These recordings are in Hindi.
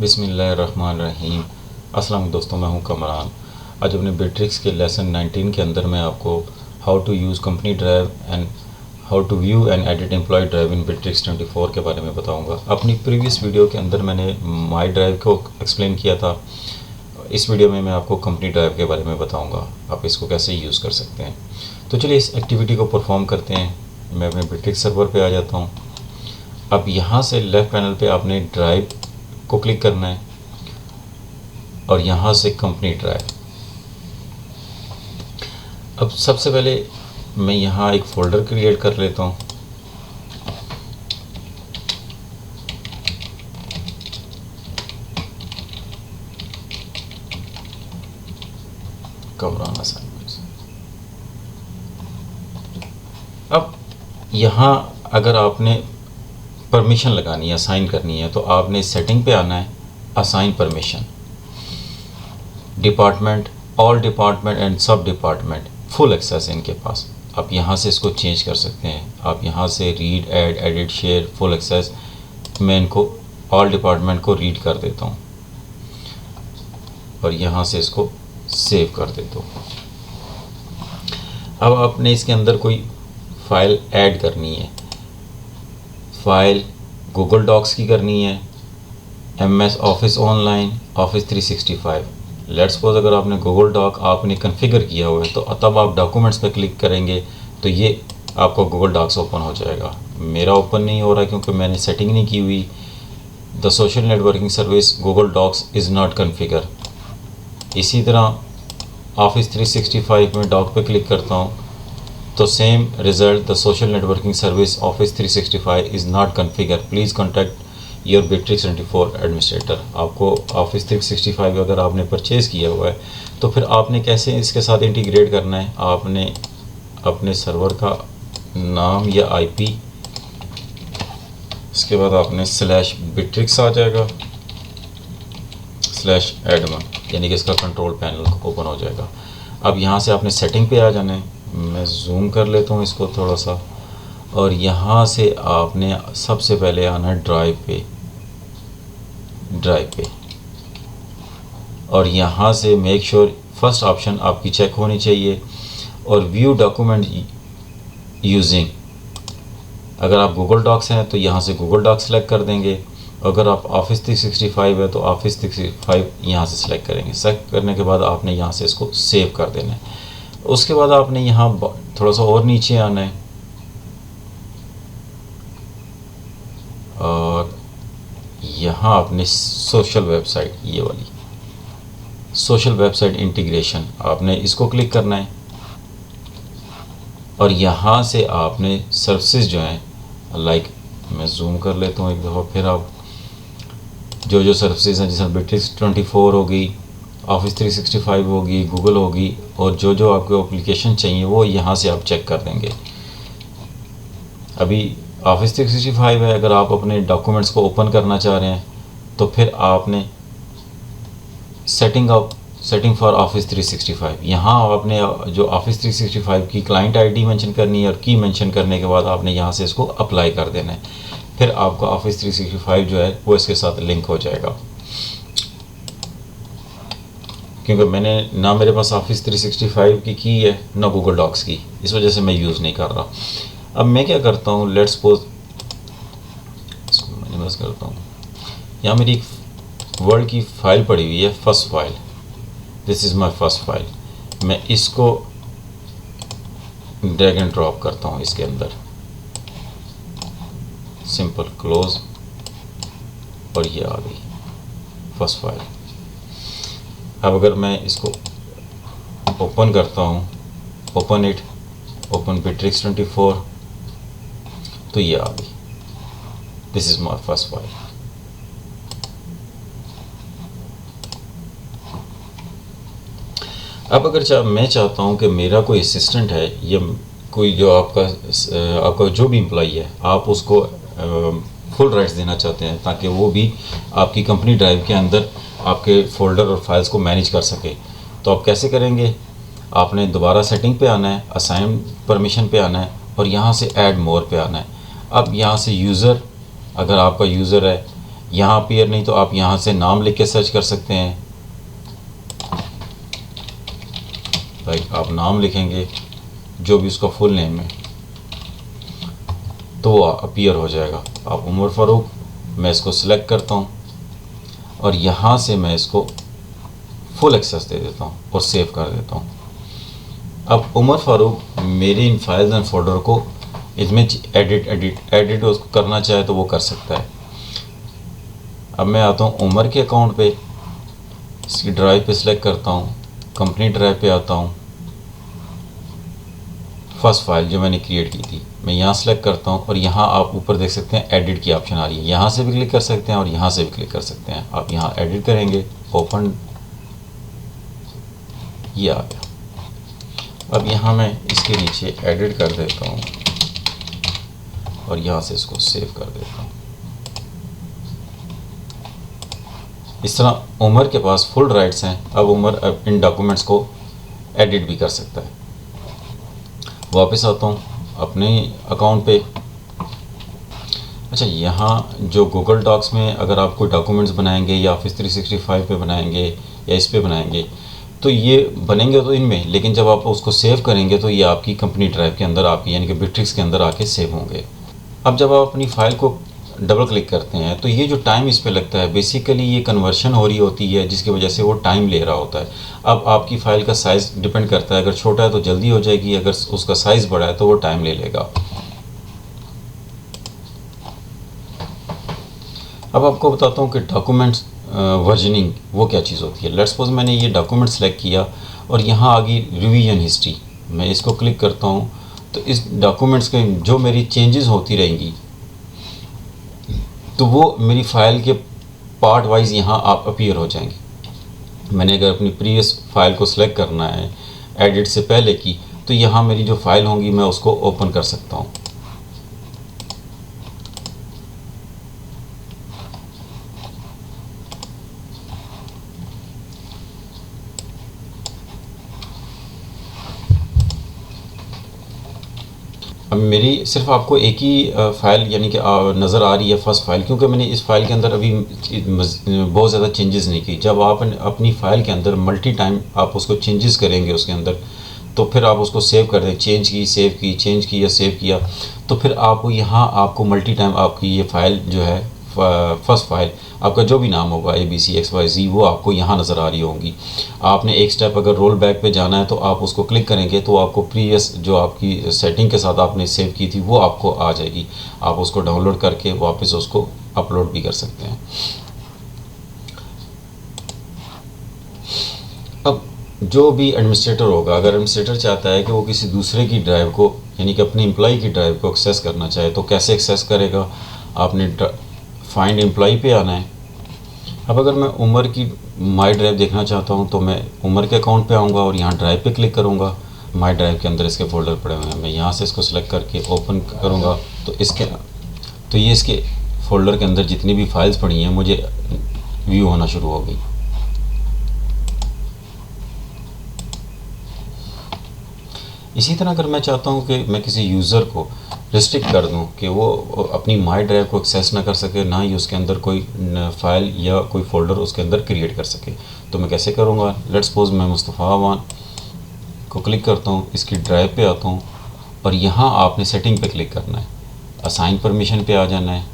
बिस्मिल्लाहिर्रहमानिर्रहीम। अस्सलाम वालेकुम दोस्तों, मैं हूं कमरान। आज अपने बेट्रिक्स के लेसन 19 के अंदर मैं आपको how to use company drive and how to view and edit employee drive in Bitrix 24 के बारे में बताऊंगा। अपनी प्रीवियस वीडियो के अंदर मैंने माई ड्राइव को एक्सप्लेन किया था। इस वीडियो में मैं आपको कंपनी ड्राइव के बारे में बताऊँगा, आप इसको कैसे यूज़ कर सकते हैं। तो चलिए इस एक्टिविटी को परफॉर्म करते हैं। मैं अपने बेट्रिक्स सर्वर पर आ जाता हूँ। अब यहाँ से लेफ़्ट पैनल पे आपने ड्राइव को क्लिक करना है और यहाँ से कंपनी ड्राइव। अब सबसे पहले मैं यहाँ एक फ़ोल्डर क्रिएट कर लेता हूँ। कमरान असाइनमेंट्स। अब यहाँ अगर आपने परमिशन लगानी है, असाइन करनी है, तो आपने सेटिंग पे आना है, assign permission, department, all department and सब डिपार्टमेंट, फुल एक्सेस इनके पास। आप यहाँ से इसको चेंज कर सकते हैं। आप यहाँ से read, add, edit, share, full access, मैं इनको ऑल डिपार्टमेंट को रीड कर देता हूँ और यहाँ से इसको सेव कर देता हूँ। अब आपने इसके अंदर कोई फ़ाइल ऐड करनी है। फ़ाइल गूगल डॉक्स की करनी है, MS office online, office 365। Let's suppose अगर आपने गूगल डॉक आपने कॉन्फ़िगर किया हुआ है तो तब आप डॉक्यूमेंट्स पे क्लिक करेंगे तो ये आपको गूगल डॉक्स ओपन हो जाएगा। मेरा ओपन नहीं हो रहा क्योंकि मैंने सेटिंग नहीं की हुई। The social networking service Google Docs is not configure. इसी तरह ऑफिस 365 में डॉक पे क्लिक करता हूँ तो same result, the social networking service office 365 is not configure, please contact your Bitrix 24 administrator. आपको ऑफिस 365 अगर आपने परचेज़ किया हुआ है तो फिर आपने कैसे इसके साथ इंटीग्रेट करना है। आपने अपने सर्वर का नाम या IP, इसके बाद आपने /बेट्रिक्स आ जाएगा, /admin, यानी कि इसका कंट्रोल पैनल ओपन हो जाएगा। अब यहाँ से आपने सेटिंग पे आ जाना है। मैं जूम कर लेता हूँ इसको थोड़ा सा, और यहाँ से आपने सबसे पहले आना है ड्राइव पे, और यहाँ से मेक श्योर फर्स्ट ऑप्शन आपकी चेक होनी चाहिए, और व्यू डॉक्यूमेंट यूजिंग। अगर आप गूगल डॉक्स हैं तो यहाँ से गूगल डॉक्स सेलेक्ट कर देंगे। अगर आप ऑफिस 365 है तो ऑफिस 365 यहाँ से सिलेक्ट करेंगे। सेलेक्ट करने के बाद आपने यहाँ से इसको सेव कर देना है। उसके बाद आपने यहाँ थोड़ा सा और नीचे आना है और यहाँ आपने सोशल वेबसाइट, ये वाली सोशल वेबसाइट इंटीग्रेशन, आपने इसको क्लिक करना है और यहाँ से आपने सर्विसेज जो हैं, लाइक मैं जूम कर लेता हूँ एक दफ़ा फिर। आप जो सर्विसेज हैं, जैसे बेट्रिक्स 24 होगी, ऑफिस 365 होगी, गूगल होगी, और जो आपको एप्लीकेशन चाहिए वो यहाँ से आप चेक कर देंगे। अभी ऑफिस 365 है, अगर आप अपने डॉक्यूमेंट्स को ओपन करना चाह रहे हैं तो फिर आपने सेटिंग फॉर ऑफिस 365, यहाँ आपने जो ऑफिस 365 की क्लाइंट ID मेंशन करनी है और की मेंशन करने के बाद आपने यहाँ से इसको अप्लाई कर देना है। फिर आपका ऑफिस 365 जो है वो इसके साथ लिंक हो जाएगा। क्योंकि मैंने ना मेरे पास ऑफिस 365 की है ना गूगल डॉक्स की, इस वजह से मैं यूज़ नहीं कर रहा। अब मैं क्या करता हूँ, लेट्स सपोज इसको मिनिमाइज करता हूँ। यहाँ मेरी एक वर्ड की फ़ाइल पड़ी हुई है, first file, this is my first file. मैं इसको ड्रैग एंड ड्रॉप करता हूँ इसके अंदर, सिंपल क्लोज, और ये आ गई फर्स्ट फाइल। अब अगर मैं इसको ओपन करता हूँ, ओपन बेट्रिक्स 24, तो ये आ गई, this is my first file. अब अगर मैं चाहता हूँ कि मेरा कोई असिस्टेंट है या कोई जो आपका जो भी एम्प्लॉई है, आप उसको फुल राइट्स देना चाहते हैं ताकि वो भी आपकी कंपनी ड्राइव के अंदर आपके फ़ोल्डर और फाइल्स को मैनेज कर सके, तो आप कैसे करेंगे। आपने दोबारा सेटिंग पे आना है, असाइन परमिशन पे आना है और यहाँ से ऐड मोर पे आना है। अब यहाँ से यूज़र, अगर आपका यूज़र है यहाँ अपीयर नहीं तो आप यहाँ से नाम लिख के सर्च कर सकते हैं। लाइक आप नाम लिखेंगे जो भी उसका फुल नेम है तो वो अपीयर हो जाएगा। आप उमर फ़ारूक, मैं इसको सिलेक्ट करता हूँ और यहाँ से मैं इसको फुल एक्सेस दे देता हूँ और सेव कर देता हूँ। अब उमर फ़ारूक मेरी इन फाइल्स एंड फोल्डर को इसमें एडिट उसको करना चाहे तो वो कर सकता है। अब मैं आता हूँ उमर के अकाउंट पे, इसकी ड्राइव पे सिलेक्ट करता हूँ, कंपनी ड्राइव पे आता हूँ, फर्स्ट फाइल जो मैंने क्रिएट की थी मैं यहाँ सेलेक्ट करता हूँ और यहाँ आप ऊपर देख सकते हैं एडिट की ऑप्शन आ रही है। यहाँ से भी क्लिक कर सकते हैं और यहाँ से भी क्लिक कर सकते हैं। आप यहाँ एडिट करेंगे, ओपन, ये आ गया। अब यहाँ मैं इसके नीचे एडिट कर देता हूँ और यहाँ से इसको सेव कर देता हूँ। इस तरह उमर के पास फुल राइट्स हैं। अब उमर इन डॉक्यूमेंट्स को एडिट भी कर सकता है। वापस आता हूँ अपने अकाउंट पे। अच्छा, यहाँ जो गूगल डॉक्स में अगर आप कोई डॉक्यूमेंट्स बनाएंगे या ऑफिस 365 पे बनाएंगे या इस पे बनाएंगे तो ये बनेंगे तो इनमें, लेकिन जब आप उसको सेव करेंगे तो ये आपकी कंपनी ड्राइव के अंदर, आपकी यानी कि बिट्रिक्स के अंदर आके सेव होंगे। अब जब आप अपनी फ़ाइल को डबल क्लिक करते हैं तो ये जो टाइम इस पे लगता है, बेसिकली ये कन्वर्शन हो रही होती है जिसकी वजह से वो टाइम ले रहा होता है। अब आपकी फ़ाइल का साइज़ डिपेंड करता है, अगर छोटा है तो जल्दी हो जाएगी, अगर उसका साइज़ बड़ा है तो वो टाइम ले लेगा। अब आपको बताता हूँ कि डॉक्यूमेंट्स वर्जनिंग वो क्या चीज़ होती है। लेट्स सपोज मैंने ये डॉक्यूमेंट सेलेक्ट किया और यहाँ आ गई रिवीजन हिस्ट्री, मैं इसको क्लिक करता हूँ तो इस डॉक्यूमेंट्स के जो मेरी चेंजेस होती रहेंगी तो वो मेरी फ़ाइल के पार्ट वाइज यहाँ आप अपीयर हो जाएंगे। मैंने अगर अपनी प्रीवियस फ़ाइल को सिलेक्ट करना है एडिट से पहले की, तो यहाँ मेरी जो फ़ाइल होंगी मैं उसको ओपन कर सकता हूँ। अब मेरी सिर्फ आपको एक ही फ़ाइल यानी कि नज़र आ रही है फर्स्ट फाइल, क्योंकि मैंने इस फाइल के अंदर अभी बहुत ज़्यादा चेंजेस नहीं की। जब आप अपनी फ़ाइल के अंदर मल्टी टाइम आप उसको चेंजेस करेंगे उसके अंदर, तो फिर आप उसको सेव कर दें, चेंज की, सेव की, चेंज की या सेव किया, तो फिर आपको यहाँ आपको मल्टी टाइम आपकी ये फ़ाइल जो है फर्स्ट फाइल आपका जो भी नाम होगा ABCXYZ वो आपको यहाँ नज़र आ रही होंगी। आपने एक स्टेप अगर रोल बैक पे जाना है तो आप उसको क्लिक करेंगे तो आपको प्रीवियस जो आपकी सेटिंग के साथ आपने सेव की थी वो आपको आ जाएगी। आप उसको डाउनलोड करके वापस उसको अपलोड भी कर सकते हैं। अब जो भी एडमिनिस्ट्रेटर होगा, अगर एडमिनिस्ट्रेटर चाहता है कि वो किसी दूसरे की ड्राइव को यानी कि अपने एम्प्लॉय की ड्राइव को एक्सेस करना चाहे तो कैसे एक्सेस करेगा, आपने फाइंड एम्प्लॉय पे आना है। अब अगर मैं उमर की माई ड्राइव देखना चाहता हूँ तो मैं उमर के अकाउंट पे आऊँगा और यहाँ ड्राइव पे क्लिक करूँगा। माई ड्राइव के अंदर इसके फ़ोल्डर पड़े हुए हैं, मैं यहाँ से इसको सेलेक्ट करके ओपन करूँगा तो ये इसके फ़ोल्डर के अंदर जितनी भी फाइल्स पड़ी हैं मुझे व्यू होना शुरू हो गई। इसी तरह अगर मैं चाहता हूँ कि मैं किसी यूज़र को रिस्ट्रिक्ट कर दूँ कि वो अपनी माई ड्राइव को एक्सेस ना कर सके, ना ही उसके अंदर कोई फ़ाइल या कोई फ़ोल्डर उसके अंदर क्रिएट कर सके, तो मैं कैसे करूँगा। लेट्स सपोज मैं मुस्तफ़ा अवान को क्लिक करता हूँ, इसकी ड्राइव पे आता हूँ और यहाँ आपने सेटिंग पे क्लिक करना है, असाइन परमिशन पे आ जाना है।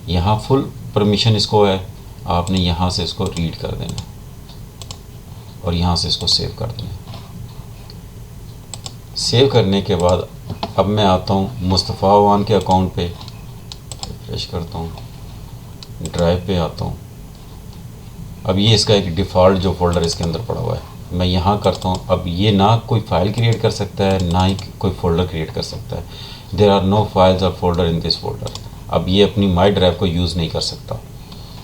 यहाँ फुल परमिशन इसको है, आपने यहाँ से इसको रीड कर देना है और यहाँ से इसको सेव कर देना है। सेव करने के बाद अब मैं आता हूँ मुस्तफ़ा अवान के अकाउंट पे, रिफ्रेश करता हूँ, ड्राइव पे आता हूँ। अब ये इसका एक डिफ़ॉल्ट जो फ़ोल्डर इसके अंदर पड़ा हुआ है, मैं यहाँ करता हूँ। अब ये ना कोई फ़ाइल क्रिएट कर सकता है ना ही कोई फ़ोल्डर क्रिएट कर सकता है। देयर आर नो फाइल्स और फोल्डर इन दिस फोल्डर। अब ये अपनी माई ड्राइव को यूज़ नहीं कर सकता।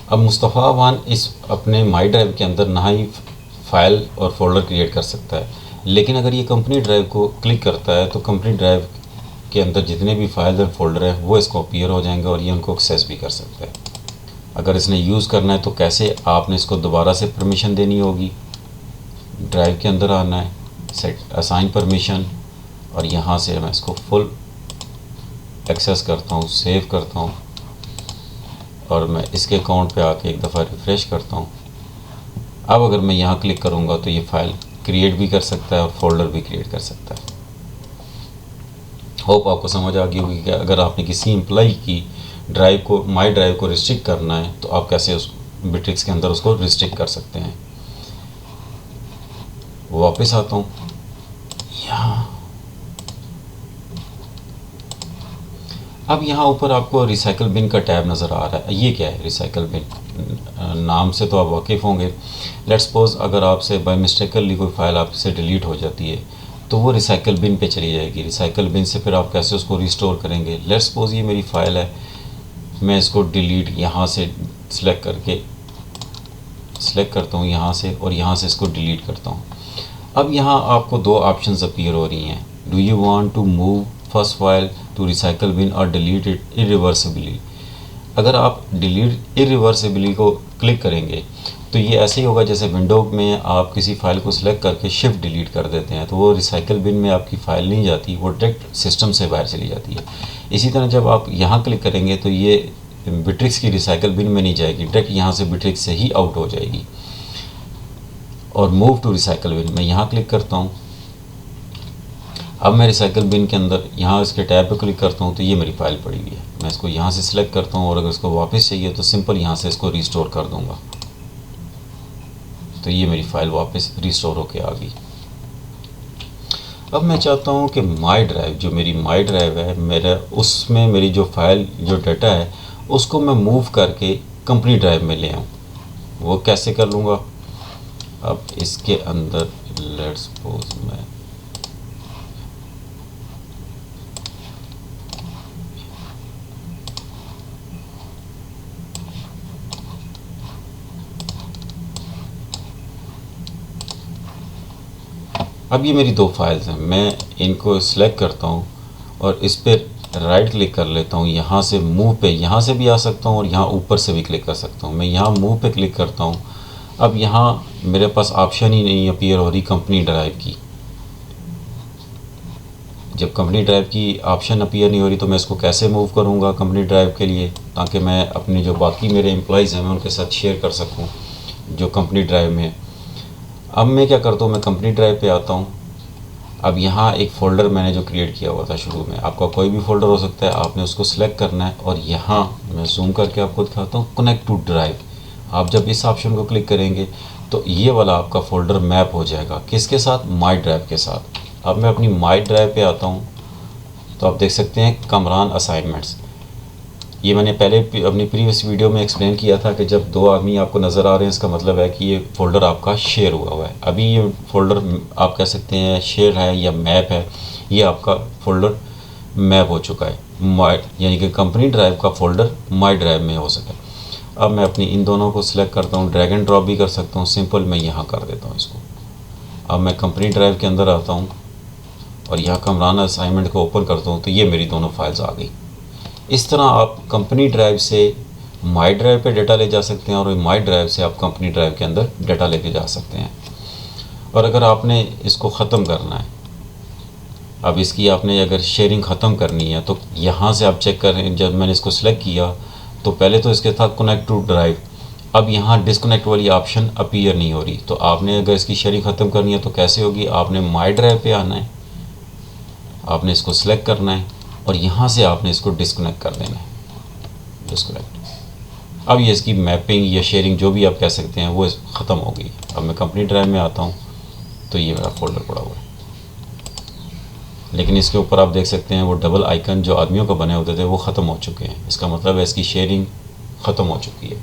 अब मुस्तफ़ा अवान इस अपने माई ड्राइव के अंदर ना ही फ़ाइल और फोल्डर क्रिएट कर सकता है, लेकिन अगर ये कंपनी ड्राइव को क्लिक करता है तो कंपनी ड्राइव के अंदर जितने भी फाइल और फोल्डर हैं वो इसको अपीयर हो जाएंगे और ये उनको एक्सेस भी कर सकता है। अगर इसने यूज़ करना है तो कैसे, आपने इसको दोबारा से परमिशन देनी होगी, ड्राइव के अंदर आना है, सेट असाइन परमिशन और यहाँ से मैं इसको फुल एक्सेस करता हूँ, सेव करता हूँ और मैं इसके अकाउंट पे आके एक दफ़ा रिफ़्रेश करता हूँ। अब अगर मैं यहाँ क्लिक करूँगा तो ये फ़ाइल क्रिएट भी कर सकता है और फोल्डर भी क्रिएट कर सकता है। होप आपको समझ आ गई होगी कि अगर आपने किसी एम्प्लॉई की ड्राइव को, माई ड्राइव को रिस्ट्रिक्ट करना है तो आप कैसे उस बिट्रिक्स के अंदर उसको रिस्ट्रिक्ट कर सकते हैं। वापस आता हूँ यहाँ। अब यहाँ ऊपर आपको रिसाइकल बिन का टैब नज़र आ रहा है। ये क्या है रिसाइकल बिन? नाम से तो आप वाकिफ़ होंगे। लेट्स सपोज अगर आपसे बाय मिस्टेकली कोई फ़ाइल आपसे डिलीट हो जाती है तो वो रिसाइकल बिन पे चली जाएगी। रिसाइकल बिन से फिर आप कैसे उसको रिस्टोर करेंगे? लेट्स सपोज ये मेरी फ़ाइल है, मैं इसको डिलीट यहाँ से सिलेक्ट करता हूँ यहाँ से, और यहाँ से इसको डिलीट करता हूँ। अब यहाँ आपको दो ऑप्शंस अपीयर हो रही हैं। Do you want to move first file to recycle bin और डिलीट इट इरिवर्सिबली? अगर आप डिलीट इरिवर्सिबली को क्लिक करेंगे तो ये ऐसे ही होगा जैसे विंडो में आप किसी फ़ाइल को सिलेक्ट करके शिफ्ट डिलीट कर देते हैं, तो वो रिसाइकल बिन में आपकी फ़ाइल नहीं जाती, वो डायरेक्ट सिस्टम से बाहर चली जाती है। इसी तरह जब आप यहाँ क्लिक करेंगे तो ये बिट्रिक्स की रिसाइकल बिन में नहीं जाएगी, डायरेक्ट यहाँ से बिट्रिक्स से ही आउट हो जाएगी। और मूव टू रिसाइकल बिन, मैं यहाँ क्लिक करता हूँ। अब मैं रिसाइकल बिन के अंदर यहाँ इसके टैब पे क्लिक करता हूँ तो ये मेरी फ़ाइल पड़ी हुई है। मैं इसको यहाँ से सिलेक्ट करता हूँ और अगर इसको वापस चाहिए तो सिंपल यहाँ से इसको रिस्टोर कर दूँगा, तो ये मेरी फ़ाइल वापस रिस्टोर होके आ गई। अब मैं चाहता हूँ कि माई ड्राइव, जो मेरी माई ड्राइव है मेरा, उसमें मेरी जो फ़ाइल, जो डाटा है उसको मैं मूव करके कंपनी ड्राइव में ले आऊँ। वो कैसे कर लूँगा? अब इसके अंदर लेट्स सपोज मैं अब ये मेरी दो फाइल्स हैं, मैं इनको सिलेक्ट करता हूँ और इस पर राइट क्लिक कर लेता हूँ। यहाँ से मूव पे, यहाँ से भी आ सकता हूँ और यहाँ ऊपर से भी क्लिक कर सकता हूँ। मैं यहाँ मूव पे क्लिक करता हूँ। अब यहाँ मेरे पास ऑप्शन ही नहीं अपीयर हो रही कंपनी ड्राइव की। जब कंपनी ड्राइव की ऑप्शन अपीयर नहीं हो रही तो मैं इसको कैसे मूव करूँगा कंपनी ड्राइव के लिए, ताकि मैं अपने जो बाकी मेरे एम्प्लॉइज़ हैं मैं उनके साथ शेयर कर सकूँ जो कंपनी ड्राइव में। अब मैं क्या करता हूँ, मैं कंपनी ड्राइव पे आता हूँ। अब यहाँ एक फ़ोल्डर मैंने जो क्रिएट किया हुआ था शुरू में, आपका कोई भी फ़ोल्डर हो सकता है, आपने उसको सिलेक्ट करना है और यहाँ मैं जूम करके आपको दिखाता हूँ कनेक्ट टू ड्राइव। आप जब इस ऑप्शन को क्लिक करेंगे तो ये वाला आपका फ़ोल्डर मैप हो जाएगा किसके साथ? माई ड्राइव के साथ। अब मैं अपनी माई ड्राइव पे आता हूँ तो आप देख सकते हैं कमरान असाइनमेंट्स। ये मैंने पहले अपनी प्रीवियस वीडियो में एक्सप्लेन किया था कि जब दो आदमी आपको नज़र आ रहे हैं इसका मतलब है कि ये फ़ोल्डर आपका शेयर हुआ है। अभी ये फ़ोल्डर आप कह सकते हैं शेयर है या मैप है, ये आपका फ़ोल्डर मैप हो चुका है, यानी कि कंपनी ड्राइव का फ़ोल्डर माई ड्राइव में हो सके। अब मैं अपनी इन दोनों को सिलेक्ट करता हूँ, ड्रैग एंड ड्रॉप भी कर सकता हूँ, सिंपल मैं यहाँ कर देता हूँ इसको। अब मैं कंपनी ड्राइव के अंदर आता हूँ और यहाँ कमरान असाइनमेंट को ओपन करता हूँ तो ये मेरी दोनों फाइल्स आ गई। इस तरह आप कंपनी ड्राइव से माई ड्राइव पे डाटा ले जा सकते हैं और माई ड्राइव से आप कंपनी ड्राइव के अंदर डाटा लेके जा सकते हैं। और अगर आपने इसको ख़त्म करना है, अब इसकी आपने अगर शेयरिंग ख़त्म करनी है तो यहाँ से आप चेक करें। जब मैंने इसको सिलेक्ट किया तो पहले तो इसके साथ कनेक्ट टू ड्राइव, अब यहाँ डिस्कनेक्ट वाली ऑप्शन अपीयर नहीं हो रही। तो आपने अगर इसकी शेयरिंग ख़त्म करनी है तो कैसे होगी? आपने माई ड्राइव पे आना है, आपने इसको सिलेक्ट करना है और यहाँ से आपने इसको डिस्कनेक्ट कर देना है, डिस्कनेक्ट। अब ये इसकी मैपिंग या शेयरिंग जो भी आप कह सकते हैं वो ख़त्म हो गई। अब मैं कंपनी ड्राइव में आता हूँ तो ये मेरा फ़ोल्डर पड़ा हुआ है, लेकिन इसके ऊपर आप देख सकते हैं वो डबल आइकन जो आदमियों को बने होते थे वो ख़त्म हो चुके हैं। इसका मतलब है इसकी शेयरिंग ख़त्म हो चुकी है।